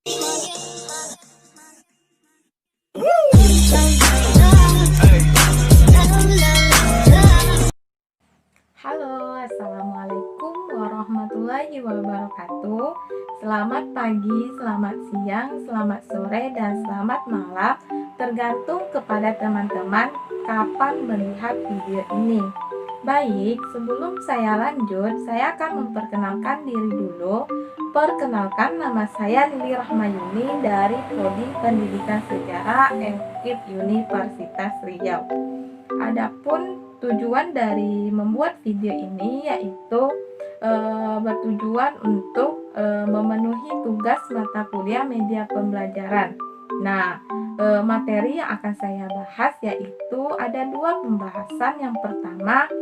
Halo, assalamualaikum warahmatullahi wabarakatuh. Selamat pagi, selamat siang, selamat sore, dan selamat malam. Tergantung kepada teman-teman kapan melihat video ini. Baik, sebelum saya lanjut, saya akan memperkenalkan diri dulu. Perkenalkan, nama saya Lili Rahmayuni dari Prodi Pendidikan Sejarah FKIP Universitas Riau. Adapun tujuan dari membuat video ini yaitu bertujuan untuk memenuhi tugas mata kuliah media pembelajaran. Nah, materi yang akan saya bahas yaitu ada dua pembahasan. Yang pertama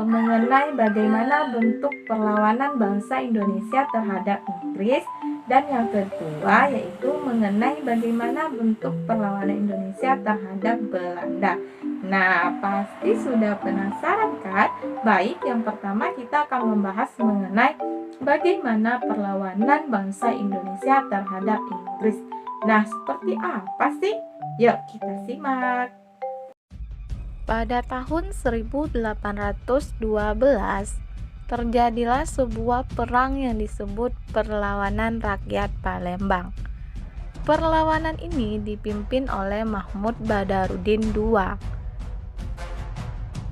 mengenai bagaimana bentuk perlawanan bangsa Indonesia terhadap Inggris, dan yang kedua yaitu mengenai bagaimana bentuk perlawanan Indonesia terhadap Belanda. Nah, pasti sudah penasaran kan? Baik, yang pertama kita akan membahas mengenai bagaimana perlawanan bangsa Indonesia terhadap Inggris. Nah, seperti apa sih? Yuk kita simak. Pada tahun 1812, terjadilah sebuah perang yang disebut Perlawanan Rakyat Palembang. Perlawanan ini dipimpin oleh Mahmud Badarudin II.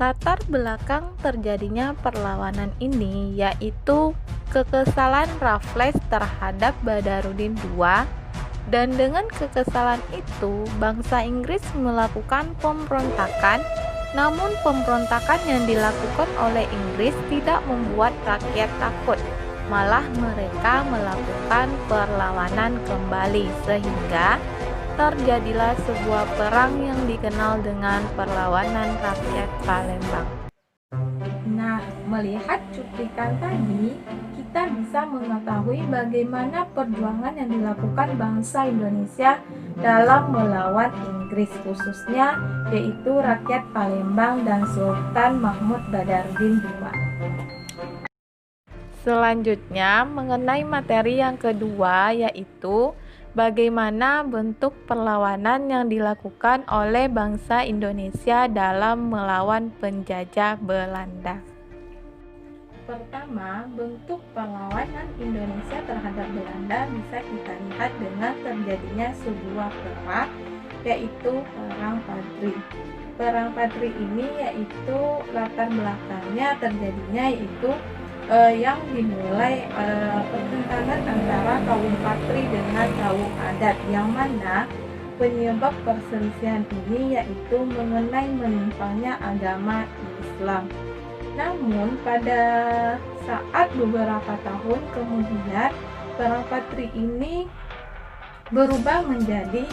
Latar belakang terjadinya perlawanan ini yaitu kekesalan Raffles terhadap Badarudin II, dan dengan kekesalan itu bangsa Inggris melakukan pemberontakan. Namun pemberontakan yang dilakukan oleh Inggris tidak membuat rakyat takut, malah mereka melakukan perlawanan kembali sehingga terjadilah sebuah perang yang dikenal dengan Perlawanan Rakyat Palembang. Nah, melihat cuplikan tadi, kita bisa mengetahui bagaimana perjuangan yang dilakukan bangsa Indonesia dalam melawan Inggris, khususnya yaitu rakyat Palembang dan Sultan Mahmud Badarudin II. Selanjutnya, mengenai materi yang kedua yaitu bagaimana bentuk perlawanan yang dilakukan oleh bangsa Indonesia dalam melawan penjajah Belanda. Pertama, bentuk perlawanan Indonesia terhadap Belanda bisa kita lihat dengan terjadinya sebuah perang, yaitu Perang Padri. Perang Padri ini yaitu latar belakangnya terjadinya yaitu yang dimulai pertentangan antara kaum Patri dengan kaum adat, yang mana penyebab perselisihan ini yaitu mengenai menimpalnya agama Islam. Namun pada saat beberapa tahun kemudian Perang Patri ini berubah menjadi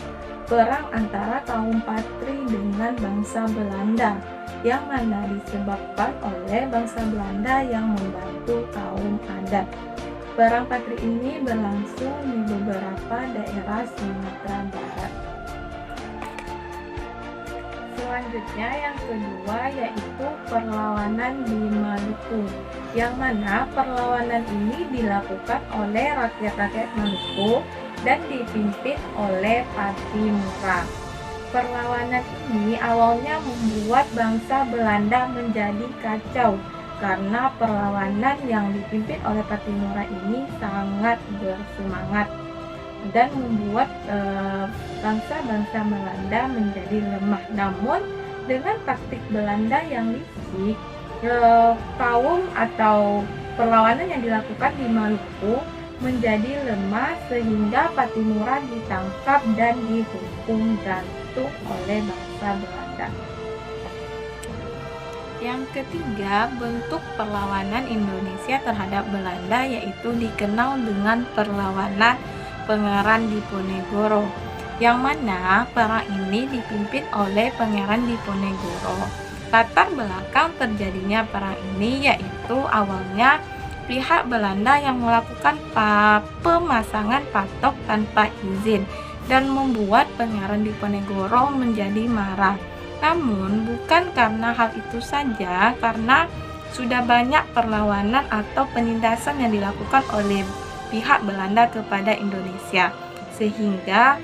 perang antara kaum Patri dengan bangsa Belanda, yang mana disebabkan oleh bangsa Belanda yang membantu kaum adat. Perang Patri ini berlangsung di beberapa daerah Sumatera Barat. Selanjutnya yang kedua yaitu perlawanan di Maluku, yang mana perlawanan ini dilakukan oleh rakyat-rakyat Maluku dan dipimpin oleh Patimura. Perlawanan ini awalnya membuat bangsa Belanda menjadi kacau karena perlawanan yang dipimpin oleh Patimura ini sangat bersemangat dan membuat bangsa-bangsa Belanda menjadi lemah. Namun dengan taktik Belanda yang licik, kaum atau perlawanan yang dilakukan di Maluku menjadi lemah sehingga Patimura ditangkap dan dihukum gantung oleh bangsa Belanda. Yang ketiga, bentuk perlawanan Indonesia terhadap Belanda yaitu dikenal dengan perlawanan Pangeran Diponegoro, yang mana perang ini dipimpin oleh Pangeran Diponegoro. Latar belakang terjadinya perang ini yaitu awalnya pihak Belanda yang melakukan pemasangan patok tanpa izin dan membuat Pangeran Diponegoro menjadi marah. Namun bukan karena hal itu saja, karena sudah banyak perlawanan atau penindasan yang dilakukan oleh pihak Belanda kepada Indonesia. sehingga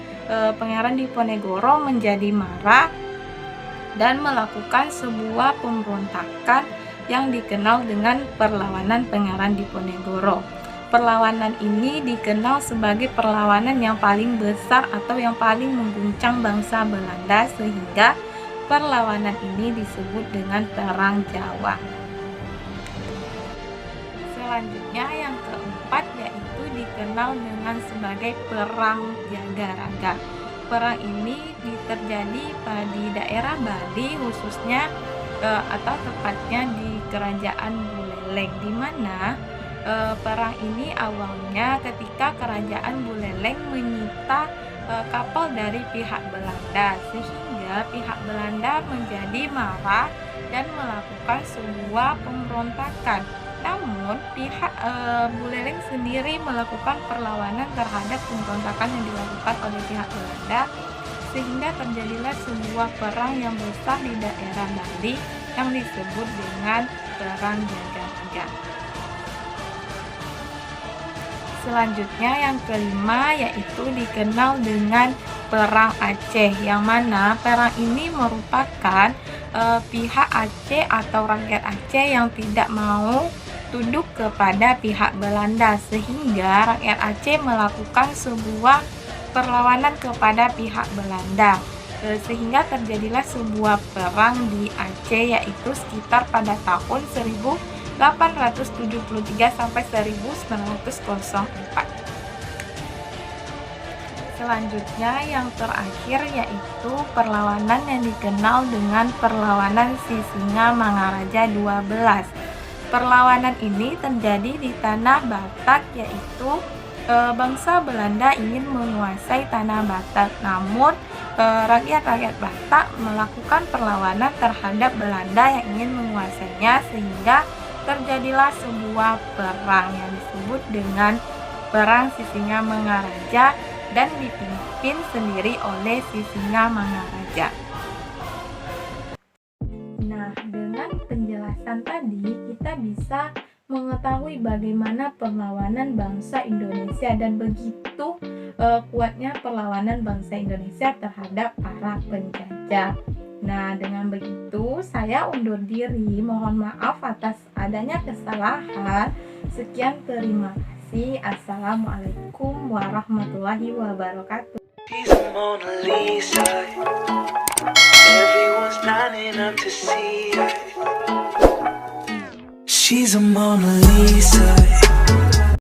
Pangeran Diponegoro menjadi marah dan melakukan sebuah pemberontakan yang dikenal dengan perlawanan Pangeran Diponegoro. Perlawanan ini dikenal sebagai perlawanan yang paling besar atau yang paling mengguncang bangsa Belanda, sehingga perlawanan ini disebut dengan Perang Jawa. Selanjutnya yang keempat yaitu dikenal dengan sebagai Perang Jagaraga. Perang ini terjadi di daerah Bali khususnya atau tepatnya di Kerajaan Buleleng, di mana perang ini awalnya ketika Kerajaan Buleleng menyita kapal dari pihak Belanda, sehingga pihak Belanda menjadi marah dan melakukan sebuah pemberontakan. Namun pihak Buleleng sendiri melakukan perlawanan terhadap pemberontakan yang dilakukan oleh pihak Belanda, sehingga terjadilah sebuah perang yang besar di daerah Bali yang disebut dengan Perang Jagaraga. Selanjutnya yang kelima yaitu dikenal dengan Perang Aceh, yang mana perang ini merupakan pihak Aceh atau rakyat Aceh yang tidak mau tunduk kepada pihak Belanda, sehingga rakyat Aceh melakukan sebuah perlawanan kepada pihak Belanda, sehingga terjadilah sebuah perang di Aceh yaitu sekitar pada tahun 1873 sampai 1904. Selanjutnya yang terakhir yaitu perlawanan yang dikenal dengan perlawanan Sisingamangaraja 12. Perlawanan ini terjadi di tanah Batak, yaitu bangsa Belanda ingin menguasai tanah Batak, namun rakyat-rakyat Batak melakukan perlawanan terhadap Belanda yang ingin menguasainya, sehingga terjadilah sebuah perang yang disebut dengan Perang Sisingamangaraja dan dipimpin sendiri oleh Sisingamangaraja. Nah, dengan penjelasan tadi kita bisa mengetahui bagaimana perlawanan bangsa Indonesia dan begitu kuatnya perlawanan bangsa Indonesia terhadap para penjajah. Nah, dengan begitu saya undur diri. Mohon maaf atas adanya kesalahan. Sekian, terima kasih. Assalamualaikum warahmatullahi wabarakatuh. She's a Mona Lisa.